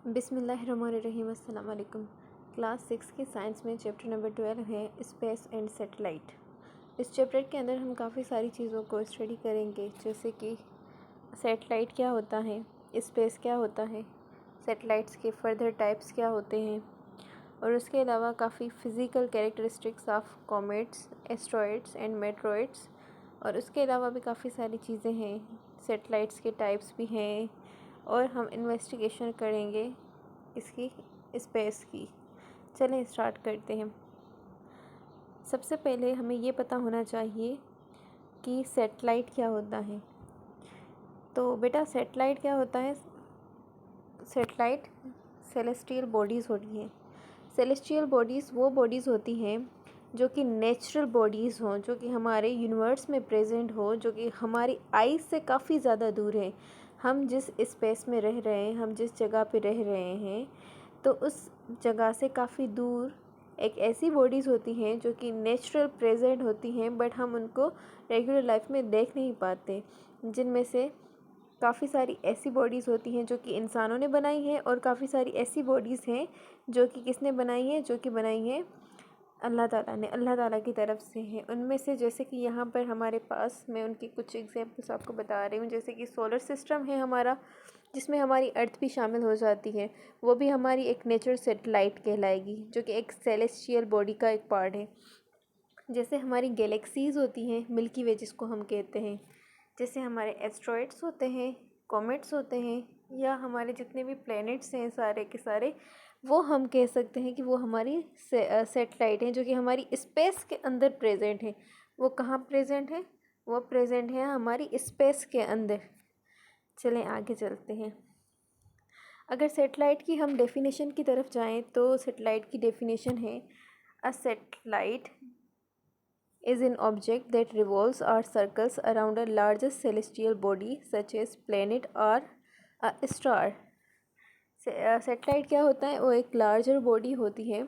बिस्मिल्लाहिर्रहमानिर्रहीम। अस्सलाम वालेकुम। क्लास 6 के साइंस में चैप्टर नंबर 12 है स्पेस एंड सैटेलाइट। इस चैप्टर के अंदर हम काफ़ी सारी चीज़ों को स्टडी करेंगे, जैसे कि सैटेलाइट क्या होता है, स्पेस क्या होता है, सैटेलाइट्स के फर्दर टाइप्स क्या होते हैं, और उसके अलावा काफ़ी physical characteristics of comets, asteroids and meteoroids. और उसके अलावा भी काफ़ी सारी चीज़ें हैं, सैटेलाइट्स के टाइप्स भी हैं, और हम इन्वेस्टिगेशन करेंगे इसकी स्पेस की। चलें स्टार्ट करते हैं। सबसे पहले हमें ये पता होना चाहिए कि सैटेलाइट क्या होता है। तो बेटा सैटेलाइट क्या होता है? सैटेलाइट सेलेस्टियल बॉडीज़ होती हैं। सेलेस्टियल बॉडीज़ वो बॉडीज़ होती हैं जो कि नेचुरल बॉडीज़ हों, जो कि हमारे यूनिवर्स में प्रेजेंट हो, जो कि हमारी आइज़ से काफ़ी ज़्यादा दूर है। हम जिस स्पेस में रह रहे हैं, हम जिस जगह पे रह रहे हैं, तो उस जगह से काफ़ी दूर एक ऐसी बॉडीज़ होती हैं जो कि नेचुरल प्रेजेंट होती हैं, बट हम उनको रेगुलर लाइफ में देख नहीं पाते। जिनमें से काफ़ी सारी ऐसी बॉडीज़ होती हैं जो कि इंसानों ने बनाई हैं, और काफ़ी सारी ऐसी बॉडीज़ हैं जो कि किसने बनाई हैं, जो कि बनाई हैं अल्लाह ताला ने, अल्लाह ताला की तरफ से हैं। उनमें से जैसे कि यहाँ पर हमारे पास मैं उनकी कुछ एग्जांपल्स आपको बता रही हूँ। जैसे कि सोलर सिस्टम है हमारा, जिसमें हमारी अर्थ भी शामिल हो जाती है। वो भी हमारी एक नेचुरल सैटेलाइट कहलाएगी, जो कि एक सेलेस्टियल बॉडी का एक पार्ट है। जैसे हमारी गैलेक्सीज़ होती हैं, मिल्की वे जिसको हम कहते हैं, जैसे हमारे एस्ट्रॉइड्स होते हैं, कॉमेट्स होते हैं, या हमारे जितने भी प्लैनेट्स हैं सारे के सारे, वो हम कह सकते हैं कि वो हमारी सैटेलाइट हैं, जो कि हमारी स्पेस के अंदर प्रेजेंट हैं। वो कहाँ प्रेजेंट है? वो प्रेजेंट है हमारी स्पेस के अंदर। चलें आगे चलते हैं। अगर सैटेलाइट की हम डेफिनेशन की तरफ जाएं, तो सैटेलाइट की डेफिनेशन है, a satellite is an object that revolves or circles around a larger celestial body such as planet or a star। Satellite क्या होता है? वो एक लार्जर बॉडी होती है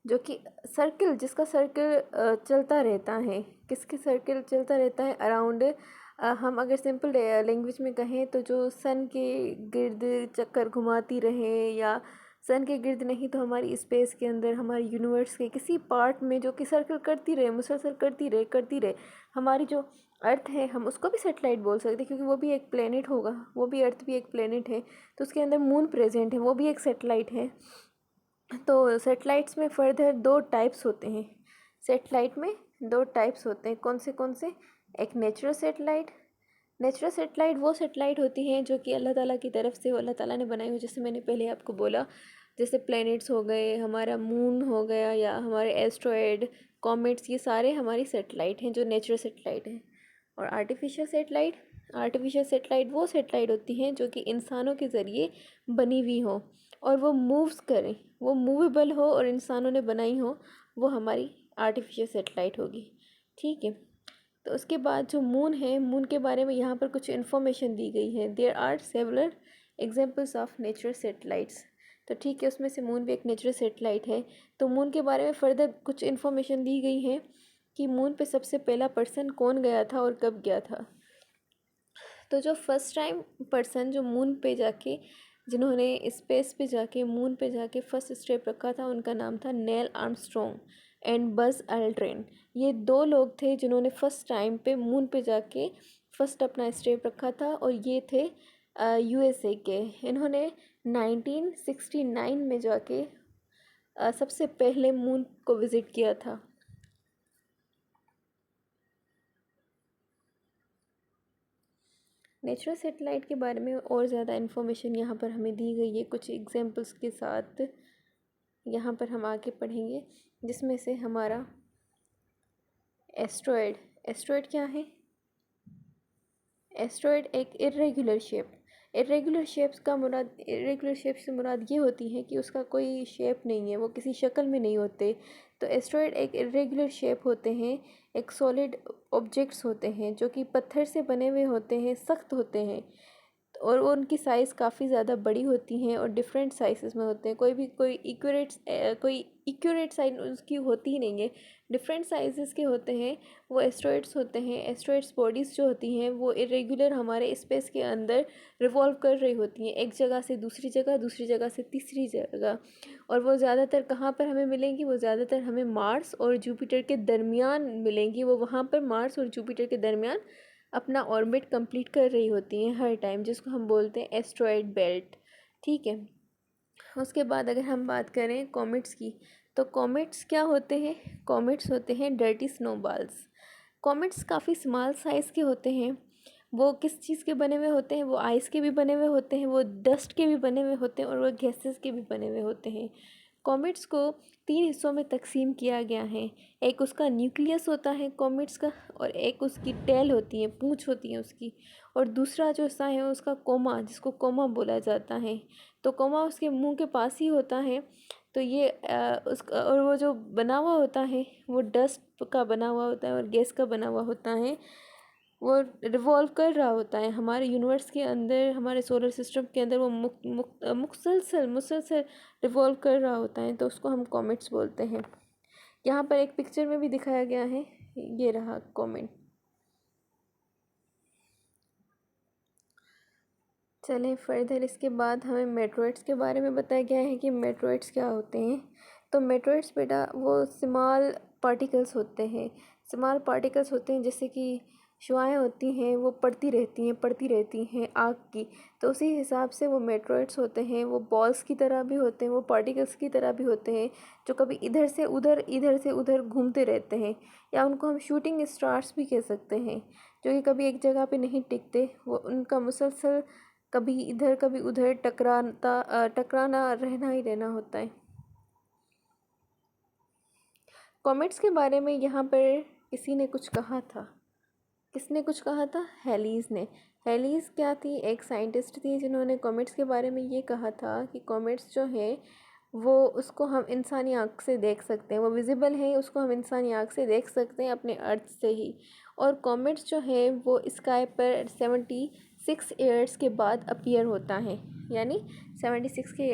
जो कि सर्किल, जिसका सर्किल चलता रहता है। किसके सर्किल चलता रहता है? अराउंड, हम अगर सिंपल लैंग्वेज में कहें तो जो सन के गिर्द चक्कर घुमाती रहे, या सन के गिर्द नहीं तो हमारी स्पेस के अंदर, हमारे यूनिवर्स के किसी पार्ट में जो कि सर्कल करती रहे, मुसलसल करती रहे। हमारी जो अर्थ है, हम उसको भी सैटेलाइट बोल सकते हैं, क्योंकि वो भी एक प्लेनेट होगा, वो भी अर्थ भी एक प्लेनेट है। तो उसके अंदर मून प्रेजेंट है, वो भी एक सैटेलाइट है। तो सैटेलाइट्स में फर्दर दो टाइप्स होते हैं। सैटेलाइट में दो टाइप्स होते हैं। कौन से? एक नेचुरल सैटेलाइट। नेचुरल सैटेलाइट वो सैटेलाइट होती हैं जो कि अल्लाह ताला की तरफ से, वो अल्लाह ताला ने बनाई हुई, जैसे मैंने पहले आपको बोला, जैसे प्लैनेट्स हो गए, हमारा मून हो गया, या हमारे एस्ट्रॉयड, कॉमेट्स, ये सारे हमारी सैटेलाइट हैं जो नेचुरल सैटेलाइट हैं। और आर्टिफिशियल सैटेलाइट वो सैटेलाइट होती हैं जो कि इंसानों के ज़रिए बनी हुई हो, और वो मूव्स करें, वो मूवेबल हो, और इंसानों ने बनाई हो, वो हमारी आर्टिफिशियल सैटेलाइट होगी। ठीक है। तो उसके बाद जो मून है, मून के बारे में यहाँ पर कुछ इन्फॉर्मेशन दी गई है। There are several examples of natural satellites. तो ठीक है, उसमें से मून भी एक नेचुरल सैटेलाइट है। तो मून के बारे में फर्दर कुछ इन्फॉर्मेशन दी गई है कि मून पे सबसे पहला पर्सन कौन गया था और कब गया था। तो जो फर्स्ट टाइम पर्सन जो मून पे जाके, जिन्होंने स्पेस पे जाके, मून पे जाके फर्स्ट स्टेप रखा था, उनका नाम था Neil Armstrong and buzz Aldrin. ये दो लोग थे जिन्होंने फर्स्ट टाइम पे मून पे जाके फर्स्ट अपना स्टेप रखा था, और ये थे यूएसए के। इन्होंने 1969 में जाके सबसे पहले मून को विज़िट किया था। नेचुरल सैटेलाइट के बारे में और ज़्यादा इन्फॉर्मेशन यहाँ पर हमें दी गई है कुछ एग्जांपल्स के साथ। यहाँ पर हम आगे पढ़ेंगे, जिसमें से हमारा एस्ट्रॉयड क्या है? एस्ट्रॉयड एक इरेगुलर शेप से मुराद ये होती है कि उसका कोई शेप नहीं है, वो किसी शक्ल में नहीं होते। तो एस्ट्रॉयड एक इरेगुलर शेप होते हैं, एक सॉलिड ऑब्जेक्ट्स होते हैं जो कि पत्थर से बने हुए होते हैं, सख्त होते हैं। और वो उनकी साइज़ काफ़ी ज़्यादा बड़ी होती हैं और डिफरेंट साइज़ में होते हैं। कोई इक्यूरेट साइज उसकी होती ही नहीं है, डिफरेंट साइज़ के होते हैं। वो एस्टेरॉइड्स होते हैं। एस्टेरॉइड्स बॉडीज़ जो होती हैं वो इरेगुलर हमारे स्पेस के अंदर रिवॉल्व कर रही होती हैं, एक जगह से दूसरी जगह, दूसरी जगह से तीसरी जगह। और वो ज़्यादातर कहाँ पर हमें मिलेंगी? वो ज़्यादातर हमें मार्स और जुपिटर के दरमियान मिलेंगी। वो वहाँ पर मार्स और जुपिटर के दरमियान अपना ऑर्बिट कंप्लीट कर रही होती हैं हर टाइम, जिसको हम बोलते हैं एस्ट्रॉयड बेल्ट। ठीक है। उसके बाद अगर हम बात करें कॉमेट्स की, तो कॉमेट्स क्या होते हैं? कॉमेट्स होते हैं डर्टी स्नोबॉल्स। कॉमेट्स काफ़ी स्मॉल साइज़ के होते हैं। वो किस चीज़ के बने हुए होते हैं? वो आइस के भी बने हुए होते हैं, वो डस्ट के भी बने हुए होते हैं और वो गैसेस के भी बने हुए होते हैं। कॉमेट्स को 3 हिस्सों में तकसीम किया गया है। एक उसका न्यूक्लियस होता है कॉमेट्स का, और एक उसकी टेल होती है, पूँछ होती है उसकी, और दूसरा जो हिस्सा है उसका कोमा, जिसको कोमा बोला जाता है। तो कोमा उसके मुंह के पास ही होता है। तो ये उसका, और वो जो बना हुआ होता है वो डस्ट का बना हुआ होता है और गैस का बना हुआ होता है। वो रिवॉल्व कर रहा होता है हमारे यूनिवर्स के अंदर, हमारे सोलर सिस्टम के अंदर। वो मुसलसल मुसलसल रिवॉल्व कर रहा होता है, तो उसको हम कॉमेट्स बोलते हैं। यहाँ पर एक पिक्चर में भी दिखाया गया है, ये रहा कॉमेट। चलें फर्दर, इसके बाद हमें मेट्रोइड्स के बारे में बताया गया है कि मेट्रोइड्स क्या होते हैं। तो मेट्रोइड्स बेटा वो स्मॉल पार्टिकल्स होते हैं। स्मॉल पार्टिकल्स होते हैं जैसे कि शुआएं होती हैं, वो पड़ती रहती हैं आग की। तो उसी हिसाब से वो मेट्रोइड्स होते हैं। वो बॉल्स की तरह भी होते हैं, वो पार्टिकल्स की तरह भी होते हैं, जो कभी इधर से उधर घूमते रहते हैं। या उनको हम शूटिंग स्टार्स भी कह सकते हैं, जो कि कभी एक जगह पे नहीं टिकते। वो उनका मुसलसल कभी इधर कभी उधर टकराना रहना ही रहना होता है। कॉमेट्स के बारे में यहाँ पर किसी ने कुछ कहा था। किसने कुछ कहा था? हेलीज़ ने। हेलीज़ क्या थी? एक साइंटिस्ट थी जिन्होंने कॉमेट्स के बारे में ये कहा था कि कॉमेट्स जो है वो, उसको हम इंसानी आँख से देख सकते हैं, वो विजिबल है, उसको हम इंसानी आँख से देख सकते हैं अपने अर्थ से ही। और कॉमेट्स जो है वो स्काई पर 76 ईयर्स के बाद अपीयर होता है, यानी 76 के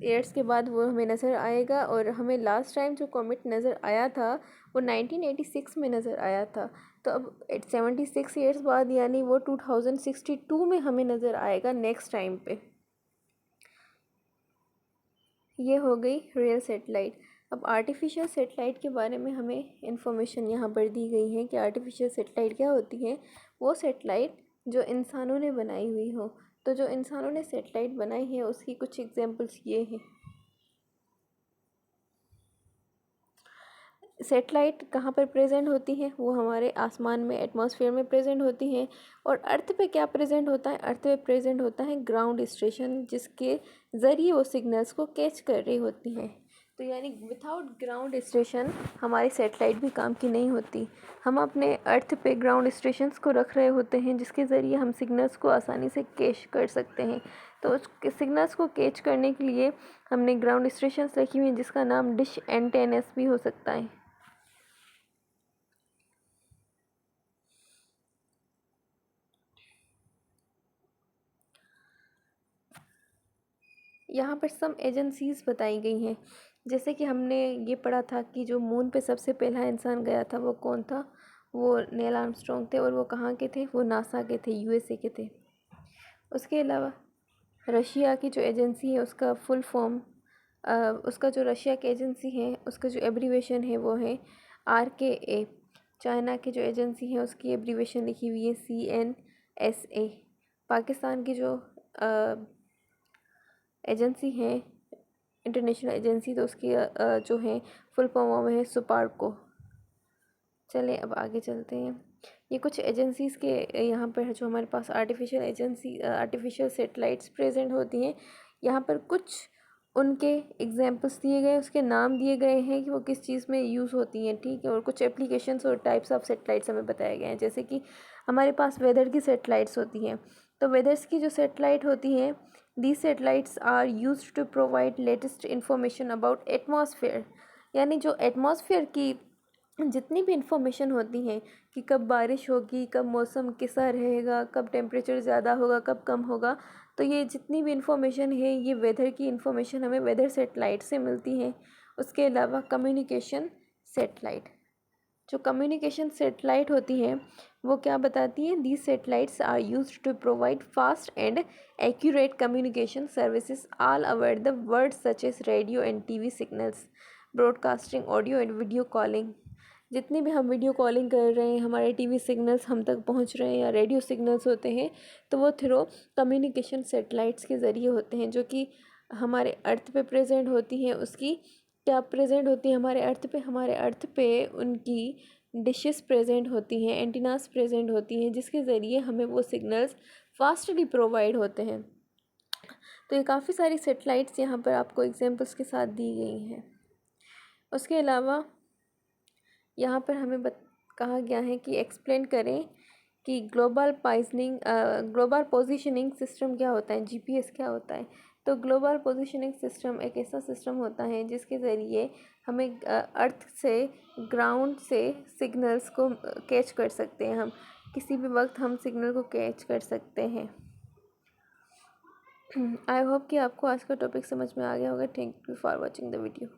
ईयर्स के बाद वो हमें नज़र आएगा। और हमें लास्ट टाइम जो कॉमेट नज़र आया था वो 1986 में नज़र आया था। तो अब 76 ईयर्स बाद यानी वो 2062 में हमें नज़र आएगा नेक्स्ट टाइम पे। ये हो गई रियल सेटेलाइट। अब आर्टिफिशियल सेटेलाइट के बारे में हमें इंफॉर्मेशन यहाँ पर दी गई है कि आर्टिफिशियल सेटेलाइट क्या होती है। वो सेटेलाइट जो इंसानों ने बनाई हुई हो। तो जो इंसानों ने सेटेलाइट बनाई है उसकी कुछ एग्जांपल्स ये हैं। सेटेलाइट कहाँ पर प्रेजेंट होती हैं? वो हमारे आसमान में, एटमॉस्फेयर में प्रेजेंट होती हैं। और अर्थ पे क्या प्रेजेंट होता है? अर्थ पे प्रेजेंट होता है ग्राउंड स्टेशन, जिसके ज़रिए वो सिग्नल्स को कैच कर रही होती हैं। तो यानी विदाउट ग्राउंड स्टेशन हमारी सेटेलाइट भी काम की नहीं होती। हम अपने अर्थ पे ग्राउंड स्टेशंस को रख रहे होते हैं, जिसके ज़रिए हम सिग्नल्स को आसानी से कैच कर सकते हैं। तो उस सिग्नल्स को कैच करने के लिए हमने ग्राउंड स्टेशंस रखी हुई हैं, जिसका नाम डिश एंटेनस भी हो सकता है। यहाँ पर सम एजेंसीज़ बताई गई हैं। जैसे कि हमने ये पढ़ा था कि जो मून पे सबसे पहला इंसान गया था वो कौन था? वो नील आर्मस्ट्रॉन्ग थे। और वो कहाँ के थे? वो नासा के थे, यूएसए के थे। उसके अलावा रशिया की जो एजेंसी है उसका फुल फॉर्म, उसका जो रशिया की एजेंसी है उसका जो एब्रीवेशन है वो है RKA। चाइना की जो एजेंसी है उसकी एब्रीवेशन लिखी हुई है CNSA। पाकिस्तान की जो एजेंसी है, इंटरनेशनल एजेंसी, तो उसकी जो है फुल फॉर्म है सुपार्को। चलें अब आगे चलते हैं। ये कुछ एजेंसीज़ के यहाँ पर है जो हमारे पास आर्टिफिशियल सेटेलाइट्स प्रेजेंट होती हैं। यहाँ पर कुछ उनके एग्जांपल्स दिए गए, उसके नाम दिए गए हैं कि वो किस चीज़ में यूज़ होती हैं। ठीक है। और कुछ एप्लीकेशंस और टाइप्स ऑफ सेटेलाइट्स हमें बताए गए हैं। जैसे कि हमारे पास वेदर की सेटेलाइट्स होती हैं। तो वेदर्स की जो सेटेलाइट होती हैं, these satellites are used to provide latest information about atmosphere। यानी जो एटमॉस्फेयर की जितनी भी इंफॉर्मेशन होती हैं कि कब बारिश होगी, कब मौसम कैसा रहेगा, कब टेम्परेचर ज़्यादा होगा, कब कम होगा, तो ये जितनी भी इंफॉर्मेशन है ये वेदर की इंफॉर्मेशन हमें वेदर सेटेलाइट से मिलती है। उसके अलावा कम्युनिकेशन सेटेलाइट, जो कम्युनिकेशन सेटेलाइट होती है वो क्या बताती है? These satellites are used to provide fast and accurate communication services all over the world such as radio and TV signals, broadcasting, audio and video calling. जितनी भी हम वीडियो कॉलिंग कर रहे हैं, हमारे टीवी सिग्नल्स हम तक पहुंच रहे हैं या रेडियो सिग्नल्स होते हैं, तो वो थ्रू कम्युनिकेशन सेटेलाइट्स के ज़रिए होते हैं, जो कि हमारे अर्थ पे प्रेजेंट होती हैं। उसकी क्या प्रेजेंट होती है हमारे अर्थ पे उनकी डिशेस प्रेजेंट होती हैं, एंटीनास प्रेजेंट होती हैं, जिसके ज़रिए हमें वो सिग्नल्स फास्टली प्रोवाइड होते हैं। तो ये काफ़ी सारी सेटेलाइट्स यहाँ पर आपको एग्जांपल्स के साथ दी गई हैं। उसके अलावा यहाँ पर हमें कहा गया है कि एक्सप्लेन करें कि ग्लोबल पोजीशनिंग सिस्टम क्या होता है, जीपीएस क्या होता है। तो ग्लोबल पोजीशनिंग सिस्टम एक ऐसा सिस्टम होता है जिसके ज़रिए हमें अर्थ से, ग्राउंड से सिग्नल्स को कैच कर सकते हैं। हम किसी भी वक्त हम सिग्नल को कैच कर सकते हैं। आई होप कि आपको आज का टॉपिक समझ में आ गया होगा। Thank you for watching the video.